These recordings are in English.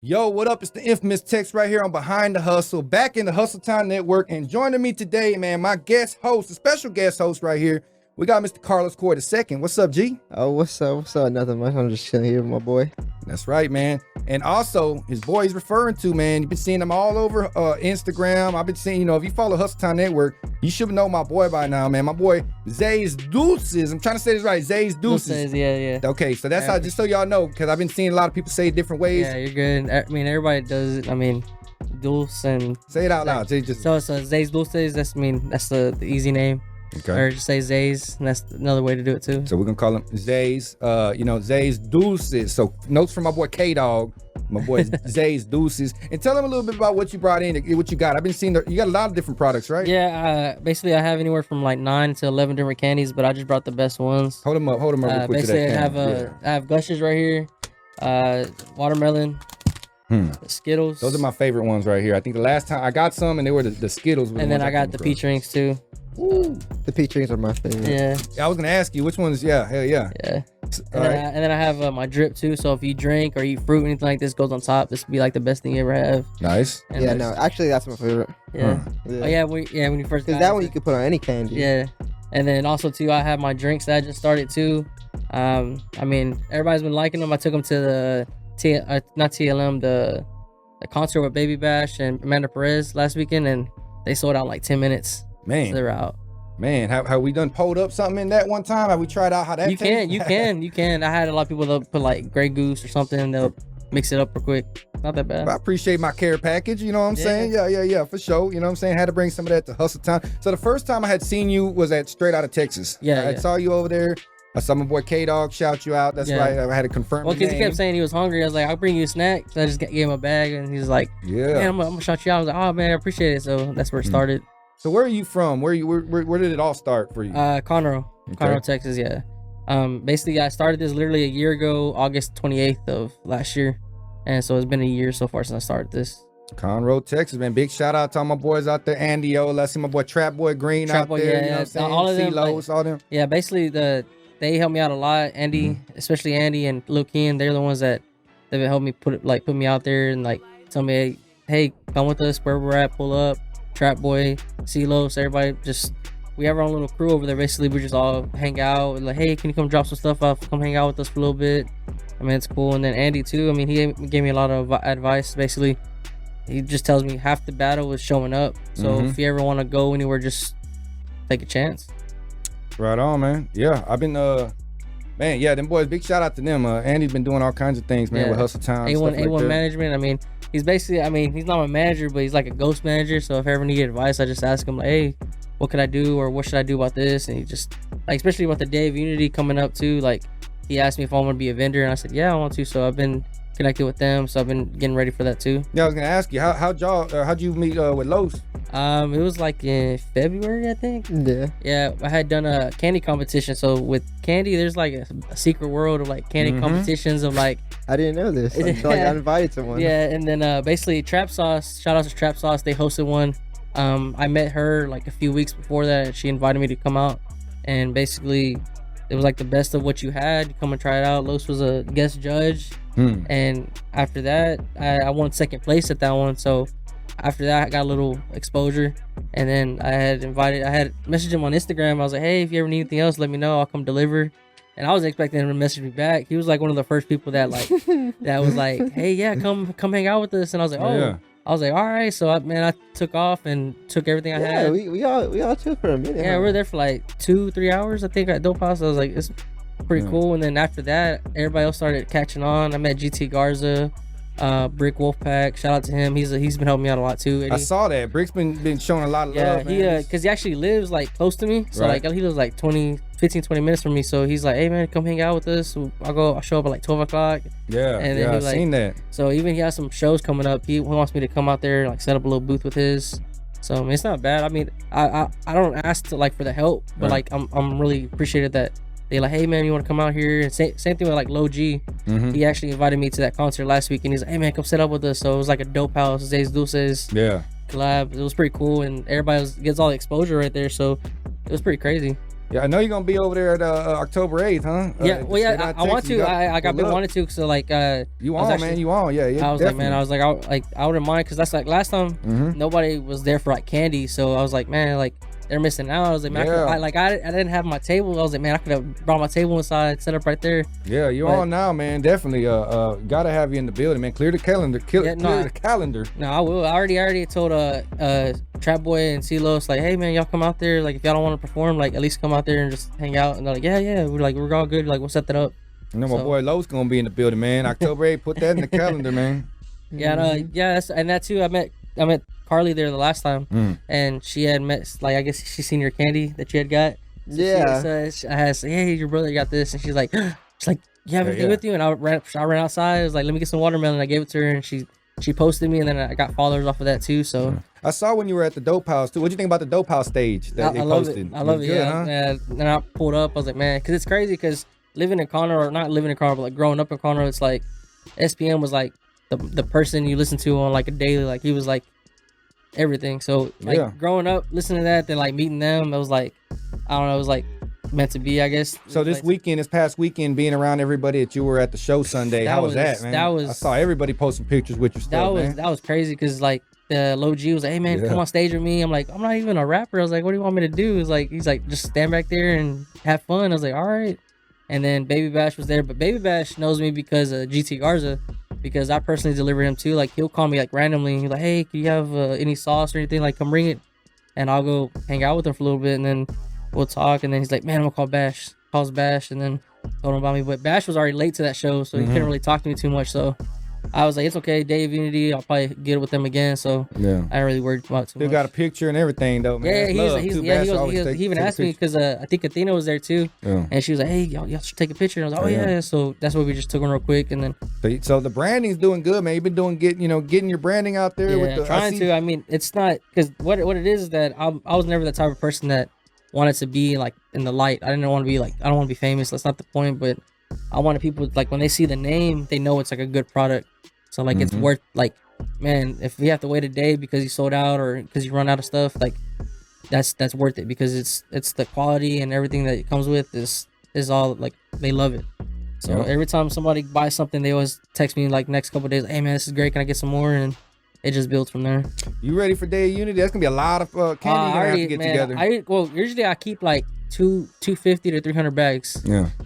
Yo, what up? It's the Infamous Tex right here on Behind the Hustle, back in the Hustle Time Network. And joining me today, man, my guest host, a special guest host right here. We got Mr. Carlos Coy II. What's up, G? Oh, what's up? What's up? Nothing much. I'm just chilling here with my boy. That's right, man. And also, his boy he's referring to, man, you've been seeing him all over Instagram. I've been seeing, if you follow Hustle Time Network, you should know my boy by now, man. My boy, ZAY'S DULCES. I'm trying to say this right. ZAY'S DULCES. Yeah. Okay, so that's how, just so y'all know, because I've been seeing a lot of people say it different ways. Yeah, you're good. I mean, everybody does it. I mean, Dulce and... Say it out loud. So ZAY'S DULCES, that's the easy name. Okay. Or just say Zay's, and that's another way to do it too. So we're gonna call him Zay's, Zay's Dulces. So notes from my boy K-Dog, my boy Zay's Dulces. And tell him a little bit about what you brought in, what you got. I've been seeing, you got a lot of different products, right? Yeah, basically I have anywhere from like 9 to 11 different candies, but I just brought the best ones. Hold them up real quick. Basically I have Gushes right here, watermelon, Skittles. Those are my favorite ones right here. I think the last time I got some and they were the Skittles. And then I got the peach rings too. Ooh. The peach rings are my favorite. Yeah. I was gonna ask you which ones. Yeah, hell yeah. Yeah. And then I have my drip too. So if you drink or eat fruit, anything like this goes on top. This would be like the best thing you ever have. Nice. And no, actually that's my favorite. Yeah. Oh yeah, when you first. Because that one you could put on any candy. Yeah. And then also too, I have my drinks that I just started too. I mean, everybody's been liking them. I took them to the the concert with Baby Bash and Amanda Perez last weekend, and they sold out in like 10 minutes. Man, so they're out. Man, have we done pulled up something in that one time? Have we tried out how that? You can. I had a lot of people that put like Grey Goose or something. They'll mix it up real quick. Not that bad. I appreciate my care package. You know what I'm saying? Yeah, for sure. You know what I'm saying? Had to bring some of that to Hustle Time. So the first time I had seen you was at Straight Outta Texas. I saw you over there. I saw my boy K-Dog shout you out. That's right. I had to confirm. Well, because he kept saying he was hungry. I was like, I'll bring you a snack. So I just gave him a bag, and he was like, yeah, man, I'm gonna shout you out. I was like, oh man, I appreciate it. So that's where it started. So where are you from? Where did it all start for you? Conroe, Texas. Yeah. Basically, I started this literally a year ago, August 28th of last year, and so it's been a year so far since I started this. Conroe, Texas, man. Big shout out to all my boys out there. Andy O, let's see my boy Trap Boy Green out there. Yeah, you know what I'm saying? All of them, all them. Yeah, basically they helped me out a lot. Andy, especially Andy and Lil Ken, they're the ones that they've helped me put me out there and like tell me, hey, come with us where we're at, pull up. Trap Boy, CeeLo, everybody we have our own little crew over there. Basically, we just all hang out. Like, hey, can you come drop some stuff off? Come hang out with us for a little bit. I mean, it's cool. And then Andy too. I mean, he gave me a lot of advice. Basically, he just tells me half the battle is showing up. So if you ever want to go anywhere, just take a chance. Right on, man. Yeah, I've been man, yeah, them boys, big shout out to them. Andy's been doing all kinds of things, man, with Hustle Time. A1 management. I mean, he's basically, he's not my manager, but he's like a ghost manager. So if I ever need advice, I just ask him like, hey, what could I do, or what should I do about this? And he just, like, especially with the Day of Unity coming up too, like, he asked me if I want to be a vendor, and I said, yeah, I want to. So I've been connected with them, so I've been getting ready for that too. Yeah, I was gonna ask you, how'd you meet with Los? It was like in February, I think. Yeah, I had done a candy competition. So with candy, there's like a secret world of like candy competitions of like. I didn't know this until I got invited to one. Yeah, and then basically Trap Sauce, shout out to Trap Sauce, they hosted one. I met her like a few weeks before that, and she invited me to come out, and basically it was like the best of what you had. You come and try it out. Los was a guest judge, and after that, I won second place at that one. So after that, I got a little exposure, and then I had messaged him on Instagram. I was like, hey, if you ever need anything else, let me know. I'll come deliver. And I was expecting him to message me back. He was like one of the first people that like that was like, hey, yeah, come hang out with us. And I was like, oh. Yeah. I was like, all right. So I took off and took everything I had. We all took for a minute. Yeah, we were there for like 2-3 hours, I think, at Dope House. I was like, it's pretty cool. And then after that, everybody else started catching on. I met GT Garza, Brick Wolfpack. Shout out to him. He's been helping me out a lot too. I saw that. Brick's been showing a lot of love. Yeah, because he actually lives like close to me. So like he lives like 15-20 minutes from me. So he's like, hey man, come hang out with us. I'll show up at like 12 o'clock. Yeah, and then I've seen that. So even he has some shows coming up. He wants me to come out there and like set up a little booth with his. So I mean, it's not bad. I mean, I don't ask to like for the help, but like I'm really appreciated that they like, hey man, you want to come out here? And same thing with like Low G. He actually invited me to that concert last week, and he's like, hey man, come set up with us. So it was like a dope house, ZAY'S DULCES collab. It was pretty cool, and everybody gets all the exposure right there. So it was pretty crazy. Yeah, I know you're gonna be over there at October 8th, huh? Yeah, well, yeah, I want to. I've been wanting to. So like, you on, man? You on? Yeah, yeah. I was definitely. Like, man, I was like, I wouldn't mind because that's like last time nobody was there for like candy. So I was like, man, like they're missing out. I was like, man, I didn't have my table. I was like, man, I could have brought my table inside, set up right there. Yeah, you're on now, man. Definitely. Gotta have you in the building, man. Clear the calendar. Clear the calendar. No, I will. I already told Trap Boy and Silos, like, hey man, y'all come out there. Like, if y'all don't want to perform, like, at least come out there and just hang out. And they're like, yeah, we're all good. Like, we'll set that up. You know, my boy Lowe's gonna be in the building, man. October 8th. Put that in the calendar, man. Yeah, and that too. I met Carly there the last time, and she had met, like, I guess she seen your candy that you had got. So I had said, hey, your brother got this, and she's like, you have anything with you? And I ran outside. I was like, let me get some watermelon. I gave it to her, and she posted me, and then I got followers off of that too. So I saw when you were at the Dope House too. What do you think about the Dope House stage that they posted? I love it. Good, huh? Yeah. Then I pulled up. I was like, man, because it's crazy. Because living in Conroe, or not living in Conroe, but like growing up in Conroe, it's like SPM was like the person you listen to on like a daily. Like he was like everything. So like growing up, listening to that, then like meeting them, it was like, I don't know, it was like meant to be, I guess. So this past weekend, being around everybody that you were at the show Sunday, how was that, man? I saw everybody posting pictures with your stuff, man. That was crazy because like the Low G was like, hey man, come on stage with me. I'm like, I'm not even a rapper. I was like, what do you want me to do? He's like, just stand back there and have fun. I was like, all right. And then Baby Bash was there, but Baby Bash knows me because of GT Garza, because I personally deliver him too. Like he'll call me like randomly. He's like, hey, can you have any sauce or anything? Like come bring it, and I'll go hang out with him for a little bit, and then we'll talk. And then he's like, man, I'm gonna call Bash. Calls Bash, and then told him about me. But Bash was already late to that show, so he couldn't really talk to me too much. So I was like, it's okay, Day of Unity, I'll probably get it with them again. So I ain't really worried about too much. Still got a picture and everything though, man. He even asked me because I think Athena was there too, and she was like, hey, y'all should take a picture. And I was like, oh yeah. So that's what we just took one real quick, and then so the branding's doing good, man. You've been getting your branding out there. Yeah, trying to. I mean, it's not, because what it is that I was never the type of person that wanted to be like in the light. I didn't want to be like, I don't want to be famous. That's not the point. But I wanted people, like, when they see the name, they know it's like a good product. So like it's worth, like, man, if we have to wait a day because you sold out or because you run out of stuff, like that's worth it, because it's the quality and everything that it comes with is all, like, they love it. So every time somebody buys something, they always text me like next couple of days, hey man, this is great, can I get some more? And it just builds from there. You ready for Day of Unity? That's gonna be a lot of candy you're gonna have to get together. Usually I keep like 250 to 300 bags.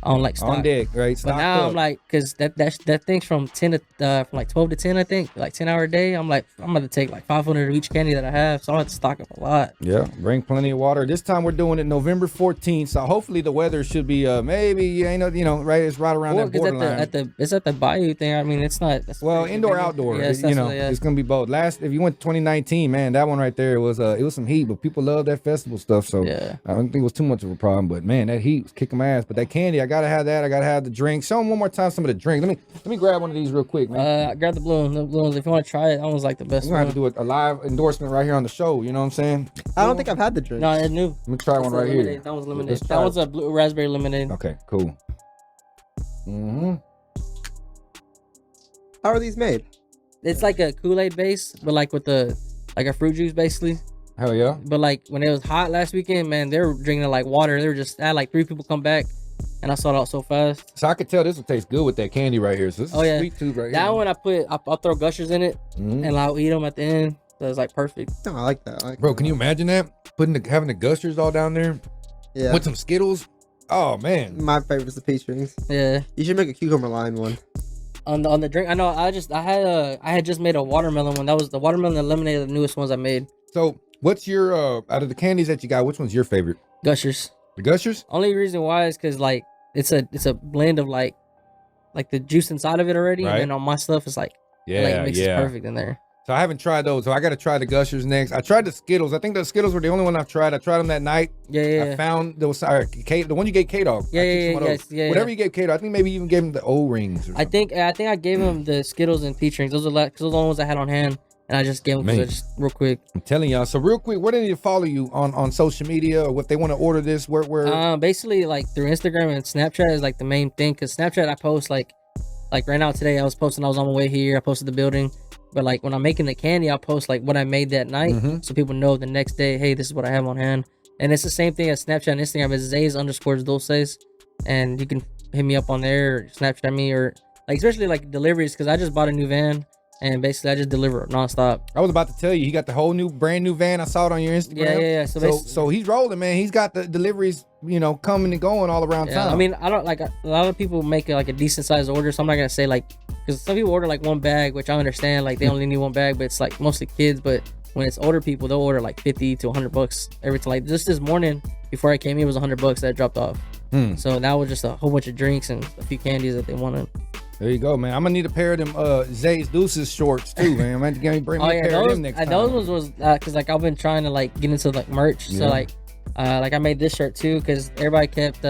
On like stock. On deck, right? But now I'm like, because that thing's from 10 to from like 12 to 10, I think, like 10-hour day. I'm like, I'm gonna take like 500 of each candy that I have, so I have to stock up a lot. Yeah, bring plenty of water. This time we're doing it November 14th, so hopefully the weather should be maybe right. It's right around that borderline. It's at the Bayou thing. I mean, it's not. Indoor outdoor. Yeah, it's gonna be both. If you went to 2019, man, that one right there was it was some heat, but people love that festival stuff. So I don't think it was too much of a problem. But man, that heat was kicking my ass. But that candy, I gotta have that. I gotta have the drink. Show them one more time some of the drink. Let me grab one of these real quick, man. Grab the blue one. The blue ones. If you want to try it, that one's like the best. We're gonna have to do a live endorsement right here on the show. You know what I'm saying? I don't think I've had the drink. No, it's new. Let me try one right here. That one's lemonade. That one's a blue raspberry lemonade. Okay, cool. How are these made? It's like a Kool-Aid base, but like with a fruit juice basically. Hell yeah. But like when it was hot last weekend, man, they were drinking it like water. They were just, I had like 3 people come back, and I sold out so fast. So I could tell this will taste good with that candy right here. So this is sweet tooth right here. That one I'll throw gushers in it, and I'll eat them at the end. So it's like perfect. No, I like that. Bro, can you imagine that? Having the gushers all down there? Yeah. With some Skittles? Oh man. My favorite's the peach rings. Yeah. You should make a cucumber lime one. On the drink, I know. I had just made a watermelon one. That was the watermelon and lemonade, the newest ones I made. So what's your out of the candies that you got, which one's your favorite? Gushers. The Gushers? Only reason why is because like it's a blend of like the juice inside of it already, and then on my stuff it's like it mixes perfect in there. So I haven't tried those. So I got to try the Gushers next. I tried the Skittles. I think the Skittles were the only one I've tried. I tried them that night. I found those. The one you gave K-Dog. Whatever you gave K-Dog. I think maybe you even gave him the O-rings. I think I gave him the Skittles and peach rings. Those are the only ones I had on hand, and I just gave them just real quick. I'm telling y'all. So real quick, where do they need to follow you on social media, or if they want to order this? Where? Basically like through Instagram and Snapchat is like the main thing. Because Snapchat I post like right now today I was posting. I was on my way here. I posted the building. But like when I'm making the candy, I'll post like what I made that night, so people know the next day, hey, this is what I have on hand. And it's the same thing as Snapchat and Instagram. It's ZAY'S_Dulces, and you can hit me up on there, or Snapchat me, or like especially like deliveries, because I just bought a new van. And basically, I just deliver nonstop. I was about to tell you, he got the whole brand new van. I saw it on your Instagram. Yeah. So he's rolling, man. He's got the deliveries, coming and going all around town. I mean, I don't like a lot of people make like a decent sized order, so I'm not gonna say like, because some people order like one bag, which I understand, like they only need one bag, but it's like mostly kids. But when it's older people, they'll order like $50 to $100 every time. Like just this morning, before I came here, it was $100 that I dropped off. So that was just a whole bunch of drinks and a few candies that they wanted. There you go, man. I'm gonna need a pair of them ZAY'S DULCES shorts too, man. I'm gonna bring me a pair of them next time. Those ones was because like I've been trying to like get into like merch. So like I made this shirt too because everybody kept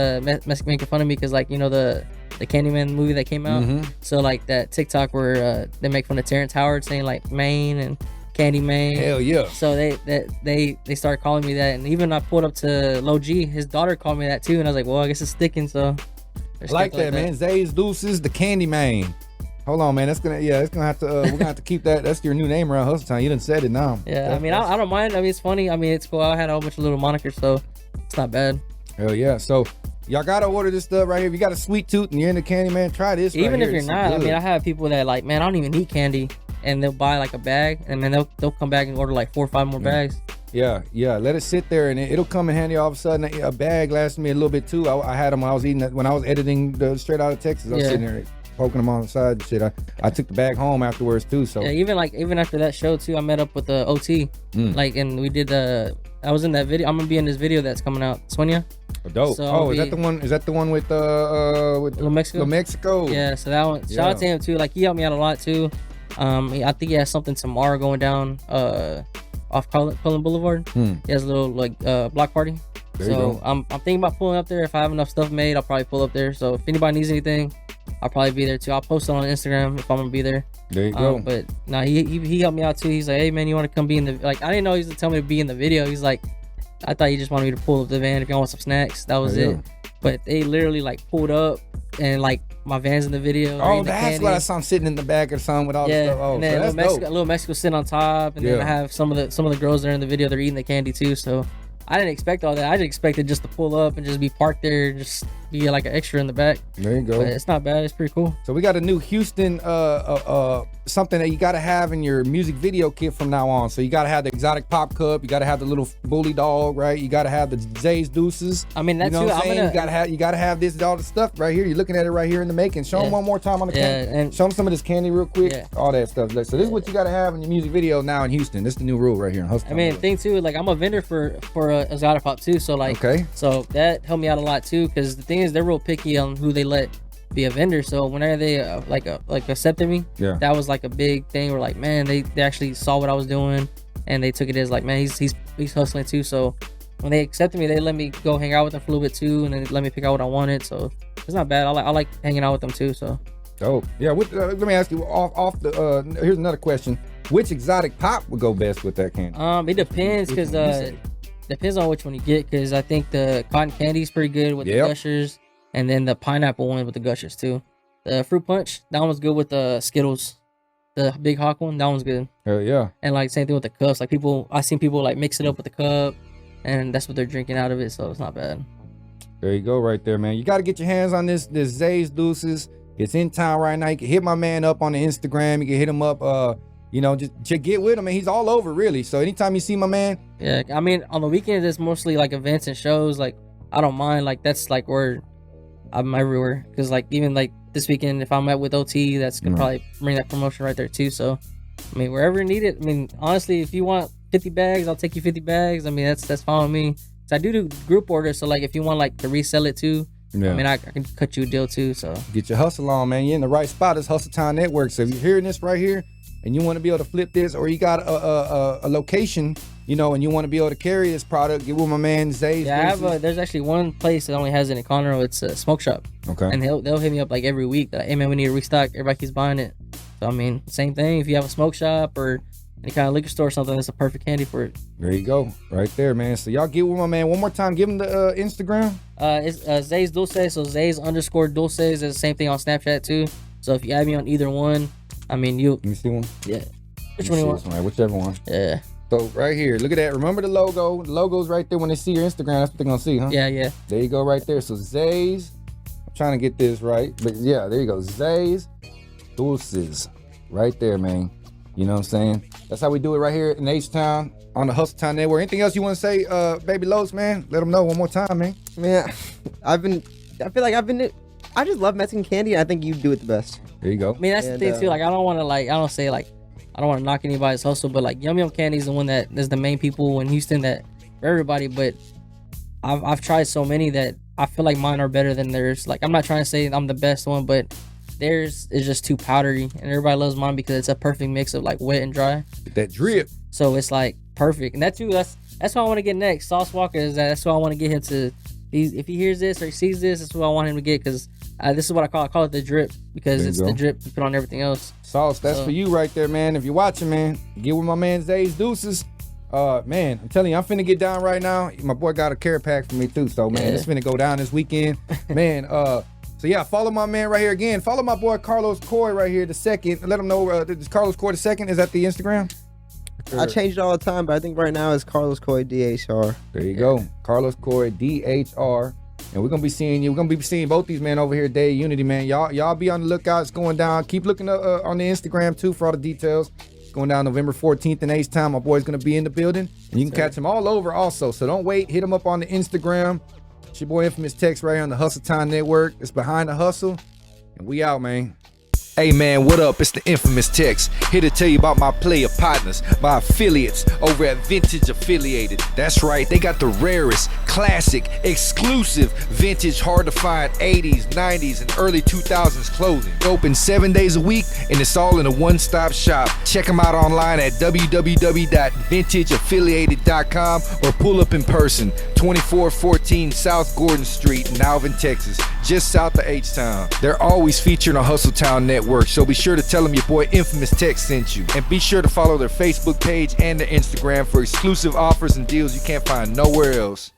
making fun of me because like the Candyman movie that came out. So like that TikTok where they make fun of Terrence Howard saying like Maine and Candyman. Hell yeah. So they started calling me that, and even I pulled up to Lil G, his daughter called me that too, and I was like, well, I guess it's sticking. So I like that, man. ZAY'S DULCES, the Candy Man. Hold on, man. It's gonna have to we're gonna have to keep that. That's your new name around Hustle Time. You done said it now. Yeah, I mean, I don't mind. I mean, it's funny. I mean, it's cool. I had a whole bunch of little monikers, so it's not bad. Hell yeah. So y'all gotta order this stuff right here. If you got a sweet tooth and you're into candy, man, try this. Even right if here. you're not, I mean, I have people that like, man, I don't even eat candy, and they'll buy like a bag, and then they'll come back and order like 4 or 5 more bags. Yeah. Let it sit there, and it'll come in handy. All of a sudden, a bag lasted me a little bit too. I had them when I was eating that, when I was editing the Straight Out of Texas. I was sitting there poking them on the side and shit. I took the bag home afterwards too. So yeah, even after that show too, I met up with the OT, like, and we did I was in that video. I'm gonna be in this video that's coming out. Sonia. Dope. So is that the one? Is that the one with Little Mexico? Little Mexico. Yeah. So that one. Shout out to him too. Like he helped me out a lot too. I think he has something tomorrow going down off Cullen Boulevard. He has a little like block party. So I'm thinking about pulling up there. If I have enough stuff made, I'll probably pull up there. So if anybody needs anything, I'll probably be there too. I'll post it on Instagram if I'm gonna be there. There you go. But no, he helped me out too. He's like, hey man, you want to come be in the, like, I didn't know he was gonna tell me to be in the video. He's like, I thought you just wanted me to pull up the van if you want some snacks. That was it. But they literally like pulled up and like my van's in the video. Oh, that's what I saw. I'm sitting in the back or something with all the stuff. Oh, and then so that's dope. Little Mexico sitting on top, and then I have some of the girls that are in the video. They're eating the candy too. So I didn't expect all that. I just expected just to pull up and just be parked there, just be like an extra in the back. There you go. But it's not bad. It's pretty cool. So we got a new Houston something that you got to have in your music video kit from now on. So you got to have the exotic pop cup. You got to have the little bully dog, right? You got to have the ZAY'S DULCES. I mean, that's you know what I'm saying? You got to have this, all the stuff right here. You're looking at it right here in the making. Show them one more time on the camera. And show them some of this candy real quick. All that stuff. So this is what you got to have in your music video now in Houston. This is the new rule right here in Hustle. I mean, thing too, like I'm a vendor for exotic pop too. So like, so that helped me out a lot too. Because the thing is, they're real picky on who they let be a vendor. So whenever they like accepted me, that was like a big thing. Where like, man, they actually saw what I was doing, and they took it as like, man, he's hustling too. So when they accepted me, they let me go hang out with them for a little bit too, and then let me pick out what I wanted. So it's not bad. I like hanging out with them too. So dope. Yeah. Let me ask you off the. Here's another question. Which exotic pop would go best with that candy? It depends, because depends on which one you get. Because I think the cotton candy is pretty good with the gushers. And then the pineapple one with the gushers too. The fruit punch, that one's good with the Skittles. The big hawk one, that one's good. Hell yeah. And like same thing with the cups. Like I've seen people like mix it up with the cup, and that's what they're drinking out of it. So it's not bad. There you go, right there, man. You got to get your hands on this ZAY'S DULCES. It's in town right now. You can hit my man up on the Instagram. You can hit him up. Just get with him, and he's all over really. So anytime you see my man, I mean, on the weekends it's mostly like events and shows. Like I don't mind. Like that's like where I'm everywhere, because like even like this weekend, if I'm out with OT, that's gonna probably bring that promotion right there too. So I mean, wherever needed. I mean, honestly, if you want 50 bags, I'll take you 50 bags. I mean, that's fine with me. So I do group orders. So like if you want like to resell it too, I mean, I can cut you a deal too. So get your hustle on, man. You're in the right spot. It's Hustle Time Network. So if you're hearing this right here and you want to be able to flip this, or you got a location, and you want to be able to carry this product, get with my man ZAY'S. Yeah, there's actually one place that only has it in Conroe. It's a smoke shop. Okay. And they'll hit me up like every week. Hey man, we need to restock. Everybody keeps buying it. So I mean, same thing. If you have a smoke shop or any kind of liquor store or something, that's a perfect candy for it. There you go, right there, man. So y'all get with my man one more time. Give him the Instagram. It's ZAY'S DULCES. So ZAY'S_DULCES is the same thing on Snapchat too. So if you add me on either one, I mean, Let me see one. Yeah. Which one you want? Whichever one. Yeah. So right here, look at that. Remember the logo. The logo's right there. When they see your Instagram, that's what they're gonna see, huh? Yeah. There you go, right there. So Zay's. I'm trying to get this right, but yeah, there you go. Zay's Dulces, right there, man. You know what I'm saying? That's how we do it right here in H-Town on the Hustle Town Network. Anything else you want to say, Baby Los, man? Let them know one more time, man. Man, I just love Mexican candy, and I think you do it the best. There you go. I mean, that's the thing too. Like, I don't want to I don't want to knock anybody's hustle, but like Yum Yum Candy is the one that is the main people in Houston that for everybody. But I've tried so many that I feel like mine are better than theirs. Like, I'm not trying to say I'm the best one, but theirs is just too powdery, and everybody loves mine because it's a perfect mix of like wet and dry. That drip. So it's like perfect, and that's what I want to get next. Sauce Walker that's what I want to get him to. If he hears this or he sees this, that's what I want him to get, because this is what I call it the drip, because it's the drip you put on everything else. Sauce, that's for you right there, man. If you're watching, man, get with my man ZAY'S DULCES. Man, I'm telling you, I'm finna get down right now. My boy got a care pack for me too, so man, it's finna go down this weekend, man. So yeah, follow my man right here again. Follow my boy Carlos Coy right here, the second. Let him know this Carlos Coy the second is at the Instagram. I change it all the time, but I think right now it's Carlos Coy DHR. There you go, Carlos Coy DHR. And we're gonna be seeing you. We're gonna be seeing both these men over here, Day of Unity, man. Y'all be on the lookout. It's going down. Keep looking on the Instagram too for all the details. It's going down November 14th in H-Town. My boy's gonna be in the building, and you can catch him all over also. So don't wait. Hit him up on the Instagram. It's your boy Infamous Tex right here on the Hustle Time Network. It's Behind the Hustle, and we out, man. Hey man, what up? It's the Infamous Tex, here to tell you about my player partners, my affiliates over at Vintage Affiliated. That's right, they got the rarest, classic, exclusive, vintage, hard to find 80s, 90s, and early 2000s clothing. Open 7 days a week, and it's all in a one-stop shop. Check them out online at www.vintageaffiliated.com or pull up in person, 2414 South Gordon Street in Alvin, Texas, just south of H-Town. They're always featured on Hustle Town Network, so be sure to tell them your boy Infamous Tex sent you. And be sure to follow their Facebook page and their Instagram for exclusive offers and deals you can't find nowhere else.